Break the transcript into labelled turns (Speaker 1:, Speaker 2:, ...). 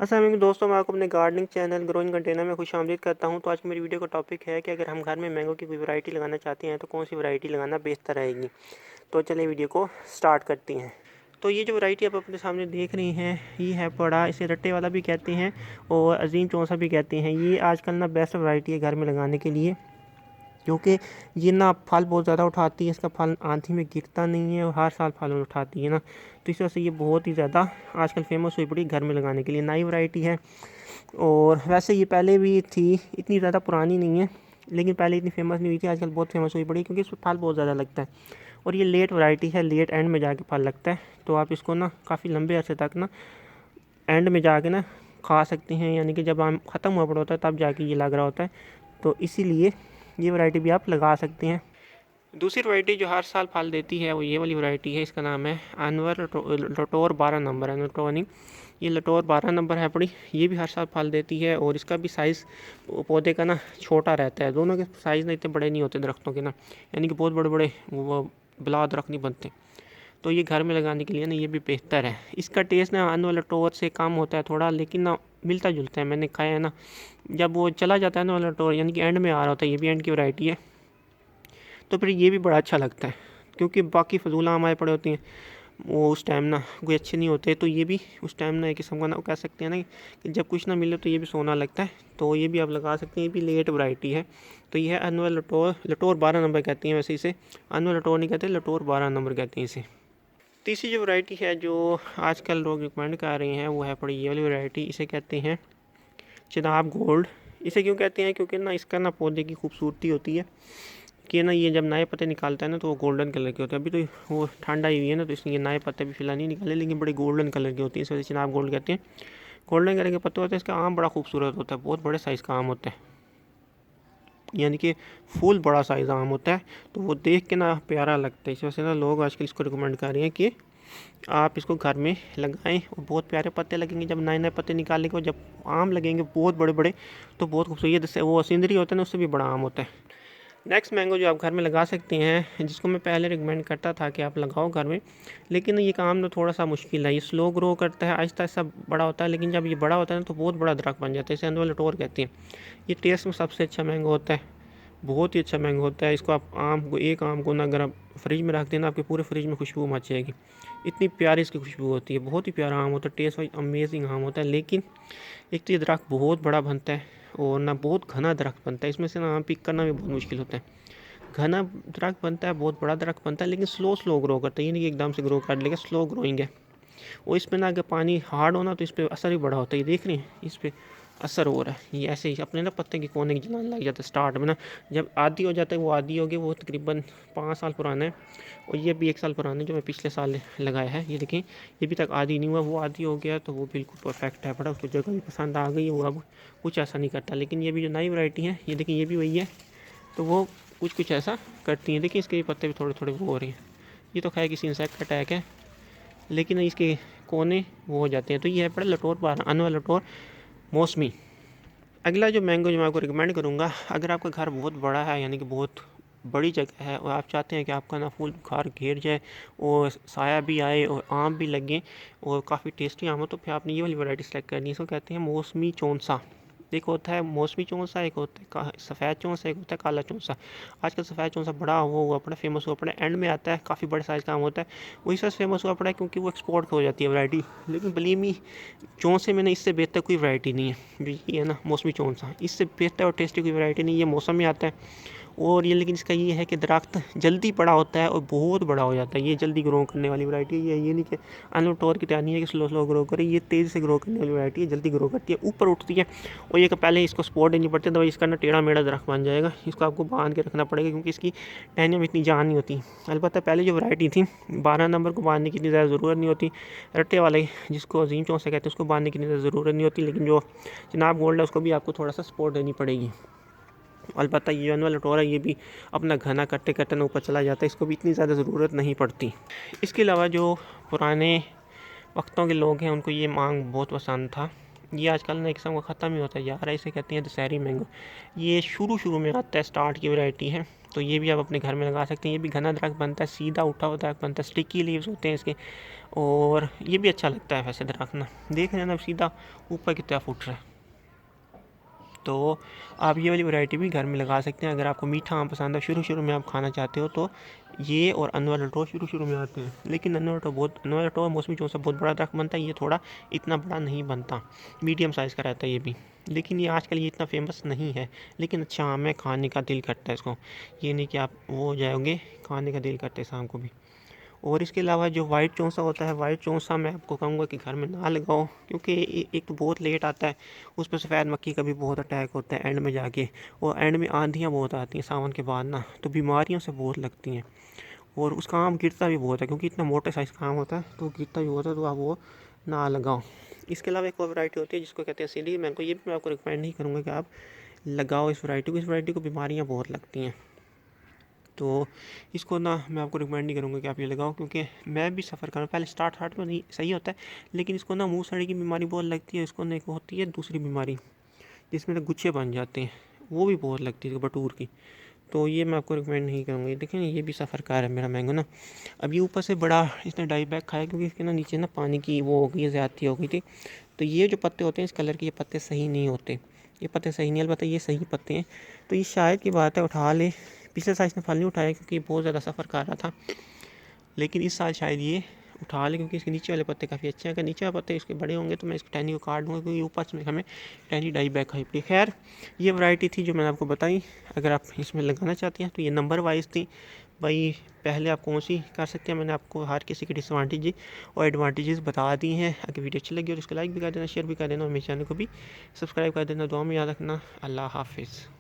Speaker 1: अस्सलाम वालेकुम दोस्तों, मैं आपको अपने गार्डनिंग चैनल ग्रोइंग कंटेनर में खुशामदीद करता हूं। तो आज की मेरी वीडियो का टॉपिक है कि अगर हम घर में मैंगो की कोई वैरायटी लगाना चाहते हैं तो कौन सी वैरायटी लगाना बेहतर रहेगी। तो चलिए वीडियो को स्टार्ट करती हैं। तो ये जो वैरायटी आप अपने सामने देख रही हैं ये है बड़ा, इसे रट्टे वाला भी कहते हैं और अजीम चौंसा भी कहते हैं। ये आजकल ना बेस्ट वैरायटी है घर में लगाने के लिए, क्योंकि ये ना फल बहुत ज़्यादा उठाती है। इसका फल आंधी में गिरता नहीं है और हर साल फल उठाती है ना, तो इस वजह से ये बहुत ही ज़्यादा आजकल फेमस हुई पड़ी घर में लगाने के लिए। नई वैरायटी है और वैसे ये पहले भी थी, इतनी ज़्यादा पुरानी नहीं है, लेकिन पहले इतनी फेमस नहीं हुई थी, आजकल बहुत फेमस हुई पड़ी क्योंकि इसमें फल बहुत ज़्यादा लगता है। और ये लेट वैरायटी है, लेट एंड में जाके फल लगता है, तो आप इसको ना काफ़ी लंबे अरसे तक ना एंड में जाके ना खा सकते हैं, यानी कि जब आम ख़त्म हुआ पड़ा होता है तब जाके ये लग रहा होता है। तो इसीलिए ये वैरायटी भी आप लगा सकते हैं। दूसरी वैरायटी जो हर साल फल देती है वो ये वाली वैरायटी है, इसका नाम है अनवर लटोर 12 नंबर है, लटोनी। ये लटोर 12 नंबर है बड़ी, ये भी हर साल फल देती है और इसका भी साइज़ पौधे का ना छोटा रहता है। दोनों के साइज़ ना इतने बड़े नहीं होते दरख्तों के ना, यानी कि बहुत बड़े बड़े वो बला दरख्त नहीं बनते। तो ये घर में लगाने के लिए ना ये भी बेहतर है। इसका टेस्ट ना अनवर लटोर से कम होता है थोड़ा, लेकिन ना मिलता जुलता है। मैंने खाया है ना, जब वो चला जाता है ना वाला लटोर, यानी कि एंड में आ रहा होता है, ये भी एंड की वैरायटी है, तो फिर ये भी बड़ा अच्छा लगता है। क्योंकि बाकी फजूल आम आए पड़े होते हैं वो उस टाइम ना कोई अच्छे नहीं होते, तो ये भी उस टाइम ना एक किस्म का ना कह सकते हैं ना कि जब कुछ ना मिले तो ये भी सोना लगता है। तो ये भी आप लगा सकते हैं, ये भी लेट वैरायटी है। तो ये है अनवर लटोर, लटोर 12 नंबर कहती हैं वैसे इसे, अनवर लटोर नहीं कहते, लटोर 12 नंबर कहते हैं इसे। तीसरी जो वैरायटी है जो आजकल लोग रिकमेंड कर रहे हैं वो है पड़ी ये वाली वैरायटी, इसे कहते हैं चिनाब गोल्ड। इसे क्यों कहते हैं, क्योंकि ना इसका ना पौधे की खूबसूरती होती है कि ना ये जब नए पत्ते निकालता है ना तो वो गोल्डन कलर के होते हैं। अभी तो वो ठंड आई हुई है ना, तो इसलिए नए पत्ते भी फिलहाल नहीं निकाले, लेकिन बड़े गोल्डन कलर के होती है, इस वजह से चिनाब गोल्ड कहते हैं। गोल्डन कलर के पत्ते होते हैं, इसका आम बड़ा खूबसूरत होता है, बहुत बड़े साइज़ का आम होता है, यानी कि फुल बड़ा साइज़ आम होता है, तो वो देख के ना प्यारा लगता है। इस वजह से ना लोग आजकल इसको रिकमेंड कर रहे हैं कि आप इसको घर में लगाएं और बहुत प्यारे पत्ते लगेंगे। जब नए नए पत्ते निकालेंगे और जब आम लगेंगे बहुत बड़े बड़े, तो बहुत खूबसूरत, जैसे वो सिंदरी होता है ना उससे भी बड़ा आम होता है। नेक्स्ट मैंगो जो आप घर में लगा सकते हैं, जिसको मैं पहले रिकमेंड करता था कि आप लगाओ घर में, लेकिन ये काम ना थोड़ा सा मुश्किल है। ये स्लो ग्रो करता है, आहिस्ता आहिस्ता बड़ा होता है, लेकिन जब ये बड़ा होता है ना तो बहुत बड़ा दरख्त बन जाता है। इसे अनवर लटोर कहते हैं। ये टेस्ट में सबसे अच्छा मैंगो होता है, बहुत ही अच्छा मैंगो होता है। इसको आप आम को, एक आम को ना अगर आप फ्रिज में रख देना, आपके पूरे फ्रिज में खुशबू मच जाएगी, इतनी प्यारी इसकी खुशबू होती है। बहुत ही प्यारा आम होता है, टेस्ट वाइज अमेजिंग आम होता है। लेकिन एक तो ये दरख्त बहुत बड़ा बनता है और ना बहुत घना दरख्त बनता है, इसमें से ना आम पिक करना भी बहुत मुश्किल होता है। घना दरख्त बनता है, बहुत बड़ा दरख्त बनता है, लेकिन स्लो स्लो ग्रो करता है, ये नहीं कि एकदम से ग्रो कर लेगा, स्लो ग्रोइंग है। और इस पर ना अगर पानी हार्ड होना तो इस पर असर भी बड़ा होता है। ये देख रहे हैं इस पर असर हो रहा है, ये ऐसे ही अपने ना पत्ते के कोने की जलाने लग जाता है स्टार्ट में ना। जब आदी हो जाता है, वो आदी हो गया, वो तकरीबन 5 साल पुराना है और ये भी 1 साल पुराना है जो मैं पिछले साल लगाया है। ये देखें, ये भी तक आदी नहीं हुआ, वो आदी हो गया तो वो बिल्कुल परफेक्ट है, बड़ा उसको जगह भी पसंद आ गई, वो अब कुछ ऐसा नहीं करता। लेकिन ये भी जो नई वैरायटी है, ये देखिए ये भी वही है, तो वो कुछ कुछ ऐसा करती हैं। देखिए इसके पत्ते भी थोड़े थोड़े वो हो रहे हैं, ये तो खैर किसी इंसेक्ट का अटैक है, लेकिन इसके कोने वो हो जाते हैं। तो ये है बड़ा लटोर 12, अनवर लटोर मौसमी। अगला जो मैंगो जो मैं आपको रिकमेंड करूँगा, अगर आपका घर बहुत बड़ा है, यानी कि बहुत बड़ी जगह है और आप चाहते हैं कि आपका ना फुल घर घेर जाए और साया भी आए और आम भी लगे और काफ़ी टेस्टी आम हो, तो फिर आपने ये वाली वैरायटी सेलेक्ट करनी है। इसको कहते हैं मौसमी चौंसा। एक होता है मौसमी चौंसा, एक होता है सफ़ेद चौंसा, एक होता है काला चौंसा। आजकल सफ़ेद चौंसा बड़ा हुआ पड़ा, फेमस हुआ पड़ा, एंड में आता है, काफ़ी बड़े साइज़ का आम होता है, वही सबसे फेमस हुआ पड़ा है क्योंकि वो एक्सपोर्ट हो जाती है वैरायटी। लेकिन बिलीव मी, चौंसे में ना इससे बेहतर कोई वैरायटी नहीं है। ये है ना मौसमी चौंसा, इससे बेहतर और टेस्टी कोई वैरायटी नहीं है। ये मौसम में आता है और ये, लेकिन इसका ये है कि दरख्त जल्दी बड़ा होता है और बहुत बड़ा हो जाता है। ये जल्दी ग्रो करने वाली वैरायटी है। ये नहीं कि अनटोर की तरह नहीं है कि स्लो स्लो ग्रो करे, ये तेज़ी से ग्रो करने वाली वैरायटी है, जल्दी ग्रो करती है, ऊपर उठती है। और ये कि पहले इसको सपोर्ट देनी पड़ती है, तो इसका ना टेढ़ा मेढ़ा दरख्त बन जाएगा, इसको आपको बांध के रखना पड़ेगा क्योंकि इसकी टहनियों में इतनी जान नहीं होती। अलबत्ता पहले जो वैरायटी थी 12 नंबर को बांधने की इतनी ज़्यादा ज़रूरत नहीं होती, रट्टे वाले जिसको अजीम चौंसे कहते हैं उसको बांधने की इतनी ज़्यादा ज़रूरत नहीं होती, लेकिन जो चिनाब गोल्ड है उसको भी आपको थोड़ा सा सपोर्ट देनी पड़ेगी। अलबत्ता ये अनवर लटोरा ये भी अपना घना करते करते ऊपर चला जाता है, इसको भी इतनी ज़्यादा ज़रूरत नहीं पड़ती। इसके अलावा जो पुराने वक्तों के लोग हैं उनको ये मांग बहुत पसंद था। ये आजकल ना एक किस्म का ख़त्म ही होता है जा रहा है, इसे कहते हैं दशहरी मैंगो। ये शुरू शुरू में आता है, स्टार्ट की वैरायटी है, तो ये भी आप अपने घर में लगा सकते हैं। ये भी घना दरख्त बनता है, सीधा उठा हुआ दरख्त बनता है, स्टिकी लीव्स होते हैं इसके, और ये भी अच्छा लगता है वैसे दरख्त ना। देख रहे हैं ना सीधा ऊपर की तरफ उठ रहा है। तो आप ये वाली वैरायटी भी घर में लगा सकते हैं अगर आपको मीठा आम पसंद है, शुरू में आप खाना चाहते हो तो। ये और अनवर लटो शुरू में आते हैं, लेकिन अनवर लटो मौसमी चौसा बहुत बड़ा दरख्त बनता है, ये थोड़ा इतना बड़ा नहीं बनता, मीडियम साइज़ का रहता है ये भी। लेकिन ये आजकल ये इतना फेमस नहीं है, लेकिन अच्छा आम है, खाने का दिल करता है इसको। ये नहीं कि आप वो हो जाओगे, खाने का दिल करता है शाम को भी। और इसके अलावा जो वाइट चौंसा होता है, वाइट चौंसा मैं आपको कहूँगा कि घर में ना लगाओ, क्योंकि एक तो बहुत लेट आता है, उस पर सफ़ेद मक्खी का भी बहुत अटैक होता है एंड में जाके, और एंड में आंधियाँ बहुत आती हैं सावन के बाद ना, तो बीमारियों से बहुत लगती हैं। और उसका आम गिरता भी बहुत है, क्योंकि इतना मोटे साइज़ का आम होता है तो गिरता भी होता है, तो आप वो ना लगाओ। इसके अलावा एक और वैरायटी होती है जिसको कहते हैं सिली मैंगो, ये भी मैं आपको रिकमेंड नहीं करूँगा कि आप लगाओ इस वैरायटी को बीमारियाँ बहुत लगती हैं। तो इसको ना मैं आपको रिकमेंड नहीं करूँगा कि आप ये लगाओ, क्योंकि मैं भी सफ़र कर रहा हूँ। पहले स्टार्ट में नहीं सही होता है, लेकिन इसको ना मुंह सड़ी की बीमारी बहुत लगती है। इसको ना एक होती है दूसरी बीमारी जिसमें ना गुच्छे बन जाते हैं, वो भी बहुत लगती है बटूर की। तो ये मैं आपको रिकमेंड नहीं करूँगा। ये देखें, ये भी सफ़रकार है मेरा मैंगो ना। अब ये ऊपर से बड़ा इसने डाई बैग खाया, क्योंकि इसके ना नीचे ना पानी की वो हो गई, ज़्यादती हो गई थी। तो ये जो पत्ते होते हैं इस कलर के, ये पत्ते सही नहीं होते, ये पत्ते सही नहीं, अलबत्ता ये सही पत्ते हैं। तो ये शायद की बात है उठा ले। पिछले साल इसने फल नहीं उठाया क्योंकि बहुत ज़्यादा सफ़र कर रहा था, लेकिन इस साल शायद ये उठा ले, क्योंकि इसके नीचे वाले पत्ते काफ़ी अच्छे हैं। अगर नीचे वाले पत्ते इसके बड़े होंगे तो मैं इसको टहनी को काट दूँगा, क्योंकि ऊपर में हमें टहनी डाई बैग खाई पड़ी। खैर, ये वैरायटी थी जो मैंने आपको बताई। अगर आप इसमें लगाना चाहते हैं तो ये नंबर वाइज थी भाई, पहले आप कौन सी कर सकते हैं। मैंने आपको हर किसी की डिसएडवांटेज और एडवांटेजेस बता दी हैं। अगर वीडियो अच्छी लगी और इसको लाइक भी कर देना, शेयर भी कर देना, और मेरे चैनल को भी सब्सक्राइब कर देना। दुआ में याद रखना। अल्लाह हाफिज़।